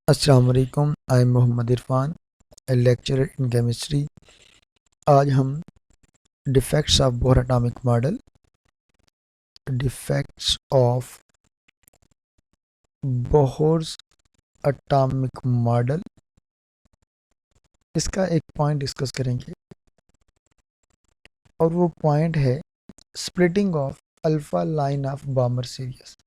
अस्सलाम वालेकुम। I am Mohammad Irfan, a lecturer in chemistry. आज हम defects of Bohr atomic model, defects of Bohr's atomic model, इसका एक पॉइंट डिस्कस करेंगे और वो पॉइंट है splitting of alpha line of Balmer series.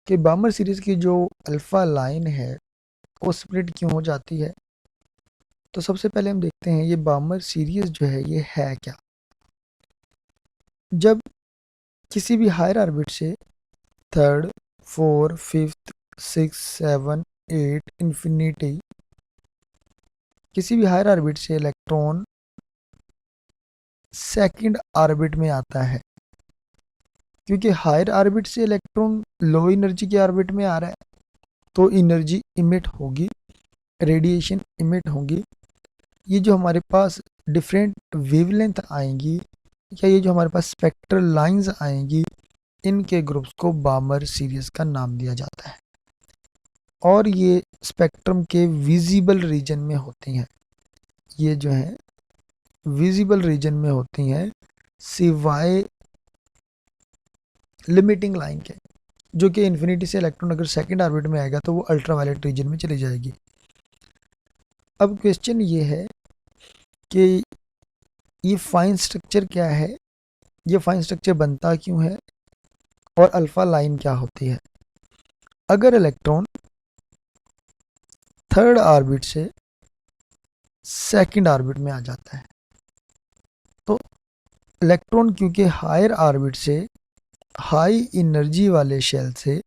कि बामर सीरीज़ की जो अल्फ़ा लाइन है वो स्प्लिट क्यों हो जाती है। तो सबसे पहले हम देखते हैं ये बामर सीरीज़ जो है ये है क्या। जब किसी भी हायर ऑर्बिट से third, four, fifth, six, seven, eight, infinity, किसी भी हायर ऑर्बिट से इलेक्ट्रॉन सेकंड ऑर्बिट में आता है, क्योंकि हायर ऑर्बिट से इलेक्ट्रॉन लो एनर्जी के ऑर्बिट में आ रहा है तो एनर्जी इमिट होगी, रेडिएशन इमिट होगी। ये जो हमारे पास डिफरेंट वेवलेंथ आएंगी या ये जो हमारे पास स्पेक्ट्रल लाइंस आएंगी, इनके ग्रुप्स को बामर सीरीज का नाम दिया जाता है और ये स्पेक्ट्रम के विजिबल रीजन में होती हैं। ये जो है विजिबल रीजन में होती हैं सिवाय लिमिटिंग लाइन के, जो कि इन्फिनिटी से इलेक्ट्रॉन अगर सेकंड ऑर्बिट में आएगा तो वो अल्ट्रावायलेट रीजन में चली जाएगी। अब क्वेश्चन ये है कि ये फाइन स्ट्रक्चर क्या है, ये फाइन स्ट्रक्चर बनता क्यों है और अल्फा लाइन क्या होती है। अगर इलेक्ट्रॉन थर्ड ऑर्बिट से सेकंड ऑर्बिट में आ जाता है तो इलेक्ट्रॉन क्योंकि हायर ऑर्बिट से हाई एनर्जी वाले शेल से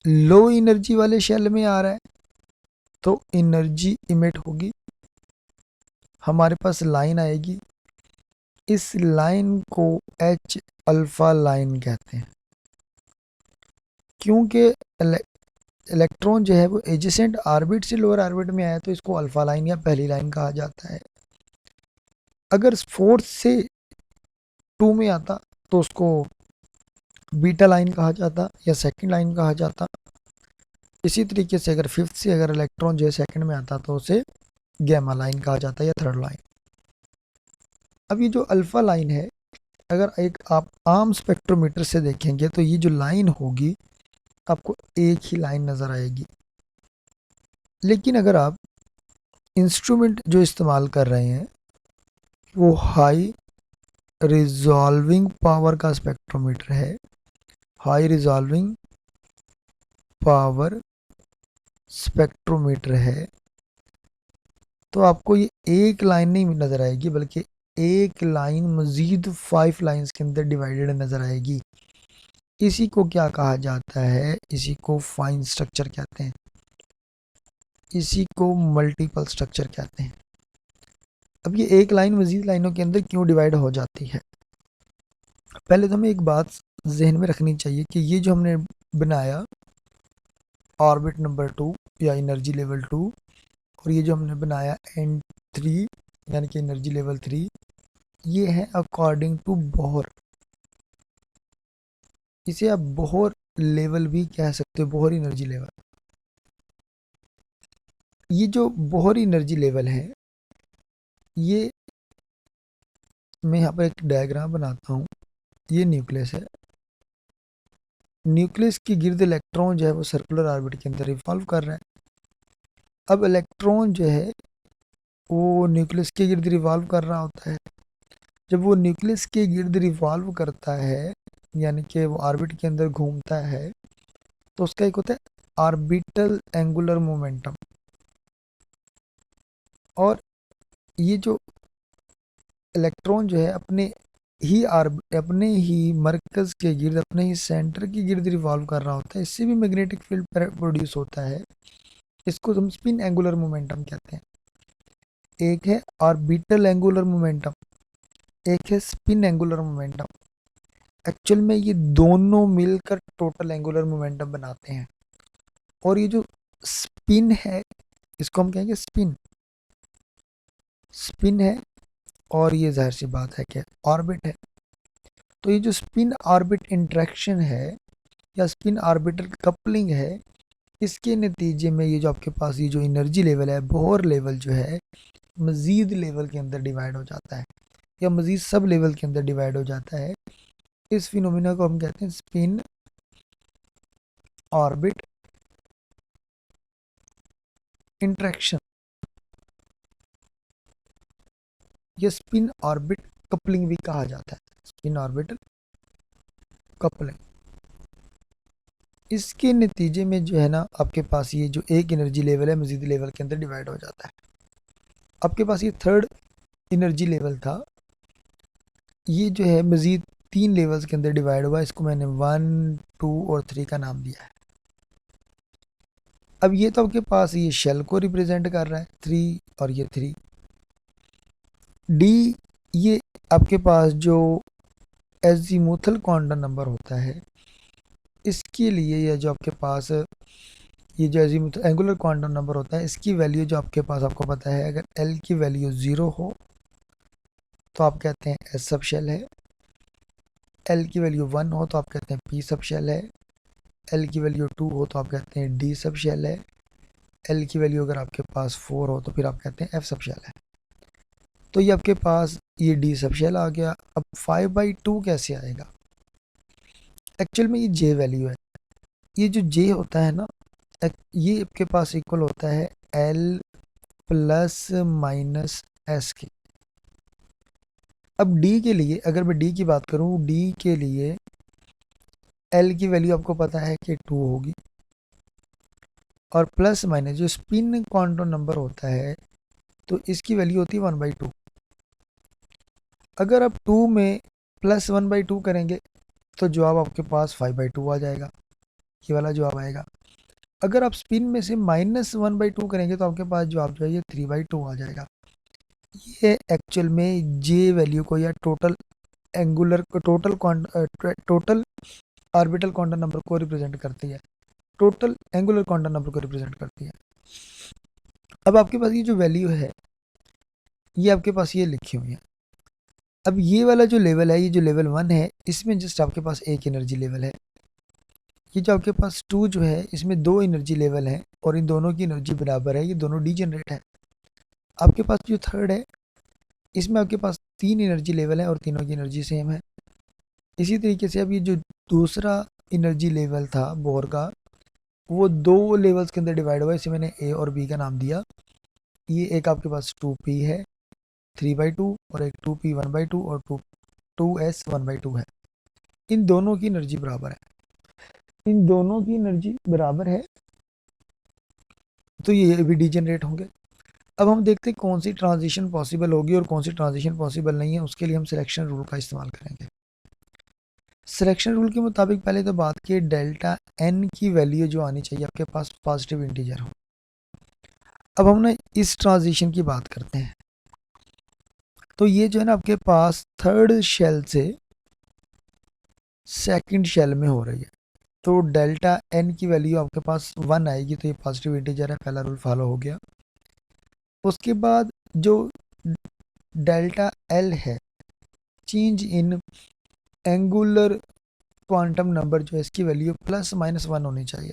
लो एनर्जी वाले शेल में आ रहा है तो एनर्जी इमिट होगी, हमारे पास लाइन आएगी। इस लाइन को एच अल्फा लाइन कहते हैं, क्योंकि इलेक्ट्रॉन जो है वो एजेसेंट ऑर्बिट से लोअर ऑर्बिट में आया तो इसको अल्फा लाइन या पहली लाइन कहा जाता है। अगर फोर्थ से टू में आता तो उसको बीटा लाइन कहा जाता या सेकंड लाइन कहा जाता। इसी तरीके से अगर फिफ्थ से अगर इलेक्ट्रॉन जो है सेकंड में आता तो उसे गैमा लाइन कहा जाता है या थर्ड लाइन। अब ये जो अल्फा लाइन है, अगर एक आप आम स्पेक्ट्रोमीटर से देखेंगे तो ये जो लाइन होगी आपको एक ही लाइन नज़र आएगी। लेकिन अगर आप इंस्ट्रूमेंट जो इस्तेमाल कर रहे हैं वो हाई रिजॉल्विंग पावर का स्पेक्ट्रोमीटर है, हाई रिजॉल्विंग पावर स्पेक्ट्रोमीटर है, तो आपको ये एक लाइन नहीं नज़र आएगी बल्कि एक लाइन मज़ीद 5 लाइंस के अंदर डिवाइडेड नज़र आएगी। इसी को क्या कहा जाता है, इसी को फाइन स्ट्रक्चर कहते हैं, इसी को मल्टीपल स्ट्रक्चर कहते हैं। अब ये एक लाइन मज़ीद लाइनों के अंदर क्यों डिवाइड हो जाती है। पहले तो हमें एक बात जहन में रखनी चाहिए कि ये जो हमने बनाया ऑर्बिट नंबर 2 या एनर्जी लेवल 2 और ये जो हमने बनाया N3 यानी कि एनर्जी लेवल 3, ये है अकॉर्डिंग टू बोहर। इसे आप बोहर लेवल भी कह सकते हो, बोहर एनर्जी लेवल। ये जो बोहर एनर्जी लेवल है, ये मैं यहाँ पर एक डायग्राम बनाता हूँ। ये न्यूक्लियस है, न्यूक्लियस के गिर्द इलेक्ट्रॉन जो है वो सर्कुलर ऑर्बिट के अंदर रिवॉल्व कर रहा है। अब इलेक्ट्रॉन जो है वो न्यूक्लियस के गिर्द रिवॉल्व कर रहा होता है। जब वो न्यूक्लियस के गिर्द रिवॉल्व करता है यानी कि वो ऑर्बिट के अंदर घूमता है तो उसका एक होता है ऑर्बिटल एंगुलर मोमेंटम। और ये जो इलेक्ट्रॉन जो है अपने ही मरकज़ के गिर्द, अपने ही सेंटर के गिर्द रिवॉल्व कर रहा होता है। इससे भी मैग्नेटिक फील्ड प्रोड्यूस होता है, इसको हम स्पिन एंगुलर मोमेंटम कहते हैं। एक है ऑर्बिटल एंगुलर मोमेंटम, एक है स्पिन एंगुलर मोमेंटम। एक्चुअल में ये दोनों मिलकर टोटल एंगुलर मोमेंटम बनाते हैं। और ये जो स्पिन है इसको हम कहेंगे स्पिन, स्पिन है। और ये जाहिर सी बात है कि ऑर्बिट है। तो ये जो स्पिन ऑर्बिट इंट्रैक्शन है या स्पिन ऑर्बिटल कपलिंग है, इसके नतीजे में ये जो आपके पास ये जो एनर्जी लेवल है, बोहर लेवल जो है मज़ीद लेवल के अंदर डिवाइड हो जाता है या मज़ीद सब लेवल के अंदर डिवाइड हो जाता है। इस फिनोमिना को हम कहते हैं स्पिन ऑर्बिट इंटरेक्शन या स्पिन ऑर्बिट कपलिंग भी कहा जाता है, स्पिन ऑर्बिटल कपलिंग। इसके नतीजे में जो है ना आपके पास ये जो एक एनर्जी लेवल है मज़ीद लेवल के अंदर डिवाइड हो जाता है। आपके पास ये थर्ड एनर्जी लेवल था, ये जो है मज़ीद 3 लेवल्स के अंदर डिवाइड हुआ। इसको मैंने 1, 2 और 3 का नाम दिया है। अब ये तो आपके पास ये शेल को रिप्रेजेंट कर रहा है 3 और ये 3। डी ये आपके पास जो एजीमुथल क्वांटम नंबर होता है, इसके लिए या जो आपके पास ये जो एजीमुथल एंगुलर क्वांटम नंबर होता है, इसकी वैल्यू जो आपके पास आपको पता है, अगर एल की वैल्यू 0 हो तो आप कहते हैं एस सब शेल है, एल की वैल्यू 1 हो तो आप कहते हैं पी सब शेल है, एल की वैल्यू 2 हो तो आप कहते हैं डी सब शेल है, एल की वैल्यू अगर आपके पास 4 हो तो फिर आप कहते हैं एफ सब शेल है। तो ये आपके पास ये डी सब शेल आ गया। अब 5/2 कैसे आएगा? एक्चुअल में ये जे वैल्यू है। ये जो जे होता है ना, ये आपके पास इक्वल होता है एल प्लस माइनस एस के। अब डी के लिए अगर मैं डी की बात करूं, डी के लिए एल की वैल्यू आपको पता है कि 2 होगी और प्लस माइनस जो स्पिन क्वांटम नंबर होता है तो इसकी वैल्यू होती है 1/2। अगर आप 2 में प्लस 1/2 करेंगे तो जवाब आपके पास 5/2 आ जाएगा, ये वाला जवाब आएगा। अगर आप स्पिन में से -1/2 करेंगे तो आपके पास जवाब जो है ये 3/2 आ जाएगा। ये एक्चुअल में जे वैल्यू को या total angular total orbital quantum number को रिप्रेजेंट करती है, टोटल एंगुलर क्वांटम नंबर को रिप्रेजेंट करती है। अब आपके पास ये जो वैल्यू है ये आपके पास ये लिखी हुई है। अब ये वाला जो लेवल है, ये जो लेवल 1 है, इसमें जस्ट आपके पास एक एनर्जी लेवल है। ये जो आपके पास 2 जो है, इसमें 2 एनर्जी लेवल है और इन दोनों की एनर्जी बराबर है, ये दोनों डीजेनरेट है। आपके पास जो थर्ड है, इसमें आपके पास 3 एनर्जी लेवल है और तीनों की एनर्जी सेम है। इसी तरीके से अब ये जो दूसरा एनर्जी लेवल था बोर का, वो 2 लेवल्स के अंदर डिवाइड हुआ, इसे मैंने ए और बी का नाम दिया। ये एक आपके पास 2p है 3/2 और एक 2p 1/2 और 2s 1/2 है। इन दोनों की एनर्जी बराबर है, इन दोनों की एनर्जी बराबर है, तो ये भी डीजेनरेट होंगे। अब हम देखते हैं कौन सी ट्रांजिशन पॉसिबल होगी और कौन सी ट्रांजिशन पॉसिबल नहीं है। उसके लिए हम सिलेक्शन रूल का इस्तेमाल करेंगे। सिलेक्शन रूल के मुताबिक पहले तो बात की डेल्टा एन की वैल्यू जो आनी चाहिए आपके पास पॉजिटिव इंटीजर हो। अब हम ना इस ट्रांजिशन की बात करते हैं। तो ये जो है ना आपके पास थर्ड शेल से सेकंड शेल में हो रही है, तो डेल्टा एन की वैल्यू आपके पास 1 आएगी, तो ये पॉजिटिव इंटीजर है, पहला रूल फॉलो हो गया। उसके बाद जो डेल्टा एल है, change in angular quantum number जो है, इसकी वैल्यू ±1 होनी चाहिए।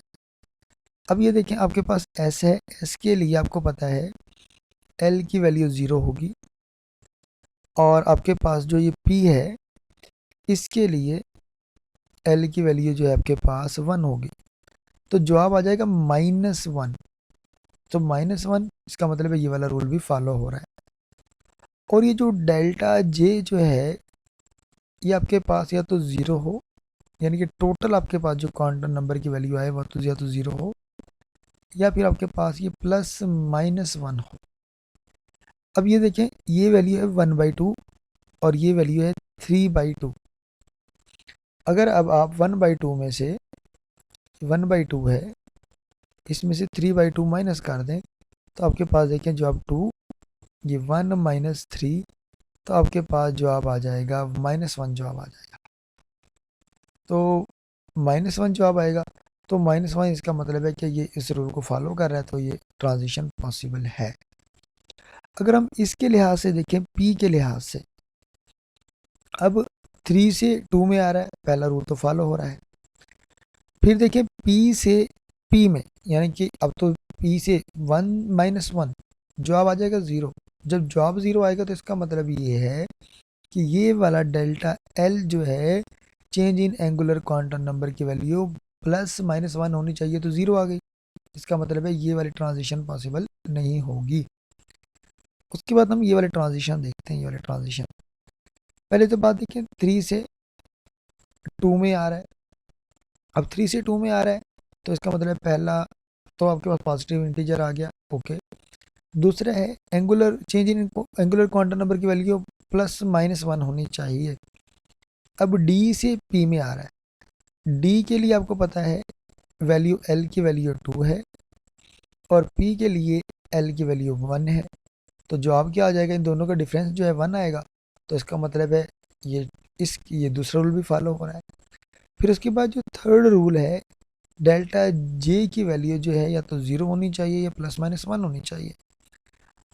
अब ये देखें आपके पास एस है, एस के लिए आपको पता है एल की वैल्यू 0 होगी और आपके पास जो ये पी है, इसके लिए एल की वैल्यू जो है आपके पास 1 होगी, तो जवाब आ जाएगा -1। तो -1 इसका मतलब है ये वाला रूल भी फॉलो हो रहा है। और ये जो डेल्टा जे जो है, ये आपके पास या तो 0 हो, यानी कि टोटल आपके पास जो क्वांटम नंबर की वैल्यू आए वह तो या तो 0 हो, या फिर आपके पास ये +-1 हो। अब ये देखें, ये वैल्यू है 1/2 और ये वैल्यू है 3/2। अगर अब आप 1/2 में से 1/2 है, इसमें से 3/2 माइनस कर दें तो आपके पास देखें जवाब 2, ये 1 - 3, तो आपके पास जवाब आ जाएगा -1 जवाब आ जाएगा। तो -1 जवाब आएगा, तो -1 इसका मतलब है कि ये इस रूल को फॉलो कर रहा है, तो ये ट्रांजिशन पॉसिबल है। अगर हम इसके लिहाज से देखें, पी के लिहाज से, अब 3 से 2 में आ रहा है, पहला रूल तो फॉलो हो रहा है। फिर देखें पी से पी में, यानी कि अब तो पी से 1 - 1 जवाब आ जाएगा 0। जब जवाब 0 आएगा तो इसका मतलब ये है कि ये वाला डेल्टा एल जो है change in angular quantum number की वैल्यू +-1 होनी चाहिए, तो 0 आ गई। इसका मतलब है ये वाली ट्रांजिशन पॉसिबल नहीं होगी। उसके बाद हम ये वाले ट्रांजिशन देखते हैं। ये वाले ट्रांजिशन पहले तो बात देखिए 3 से 2 में आ रहा है। अब 3 से 2 में आ रहा है तो इसका मतलब पहला तो आपके पास पॉजिटिव इंटीजर आ गया, ओके। दूसरा है angular change in angular quantum number की वैल्यू +-1 होनी चाहिए। अब डी से पी में आ रहा है। डी के लिए आपको पता है वैल्यू एल की वैल्यू 2 है और पी के लिए एल की वैल्यू 1 है। तो जवाब क्या आ जाएगा, इन दोनों का डिफरेंस जो है 1 आएगा। तो इसका मतलब है ये दूसरा रूल भी फॉलो हो रहा है। फिर उसके बाद जो थर्ड रूल है, डेल्टा जे की वैल्यू जो है या तो 0 होनी चाहिए या +-1 होनी चाहिए।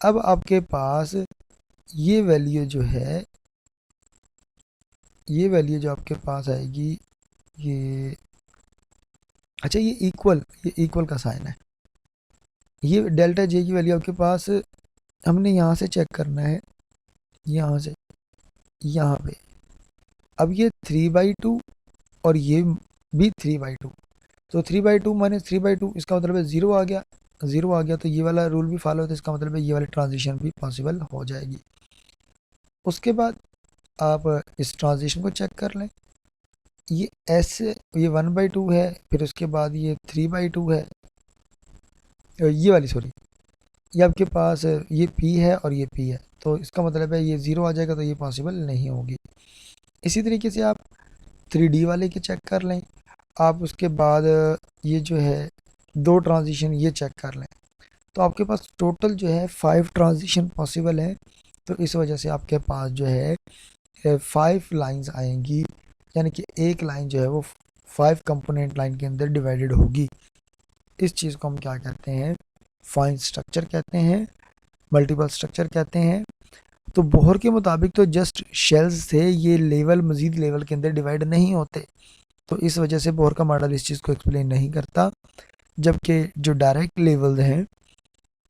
अब आपके पास ये वैल्यू जो है, ये वैल्यू जो आपके पास आएगी ये, अच्छा ये इक्वल का साइन है। ये डेल्टा जे की वैल्यू आपके पास हमने यहाँ से चेक करना है, यहाँ से यहाँ पे। अब ये 3/2 और ये भी 3/2, तो 3/2 - 3/2 इसका मतलब है 0 आ गया। 0 आ गया तो ये वाला रूल भी फॉलो होता है, इसका मतलब है ये वाली ट्रांजिशन भी पॉसिबल हो जाएगी। उसके बाद आप इस ट्रांजिशन को चेक कर लें। ये ये 1/2 है, फिर उसके बाद ये 3/2 है, ये वाली सॉरी, ये आपके पास ये P है और ये P है, तो इसका मतलब है ये 0 आ जाएगा, तो ये पॉसिबल नहीं होगी। इसी तरीके से आप 3D वाले के चेक कर लें। आप उसके बाद ये जो है 2 ट्रांजिशन ये चेक कर लें, तो आपके पास टोटल जो है 5 ट्रांजिशन पॉसिबल है। तो इस वजह से आपके पास जो है 5 लाइंस आएंगी, यानी कि एक लाइन जो है वो 5 कंपोनेंट लाइन के अंदर डिवाइडेड होगी। इस चीज़ को हम क्या कहते हैं, फाइन स्ट्रक्चर कहते हैं, मल्टीपल स्ट्रक्चर कहते हैं। तो बोहर के मुताबिक तो जस्ट शेल्स से ये लेवल मज़ीद लेवल के अंदर डिवाइड नहीं होते, तो इस वजह से बोहर का मॉडल इस चीज़ को एक्सप्लेन नहीं करता। जबकि जो डायरेक्ट लेवल्स हैं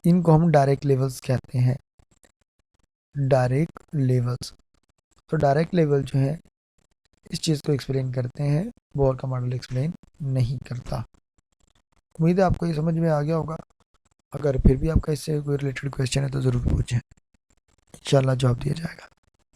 इनको हम डायरेक्ट लेवल्स कहते हैं, डायरेक्ट लेवल्स। तो डायरेक्ट लेवल जो है इस चीज़ को एक्सप्लेन करते हैं, बोहर का मॉडल एक्सप्लेन नहीं करता। उम्मीद है आपको ये समझ में आ गया होगा। अगर फिर भी आपका इससे कोई रिलेटेड क्वेश्चन है तो ज़रूर पूछें, इंशाल्लाह जवाब दिया जाएगा।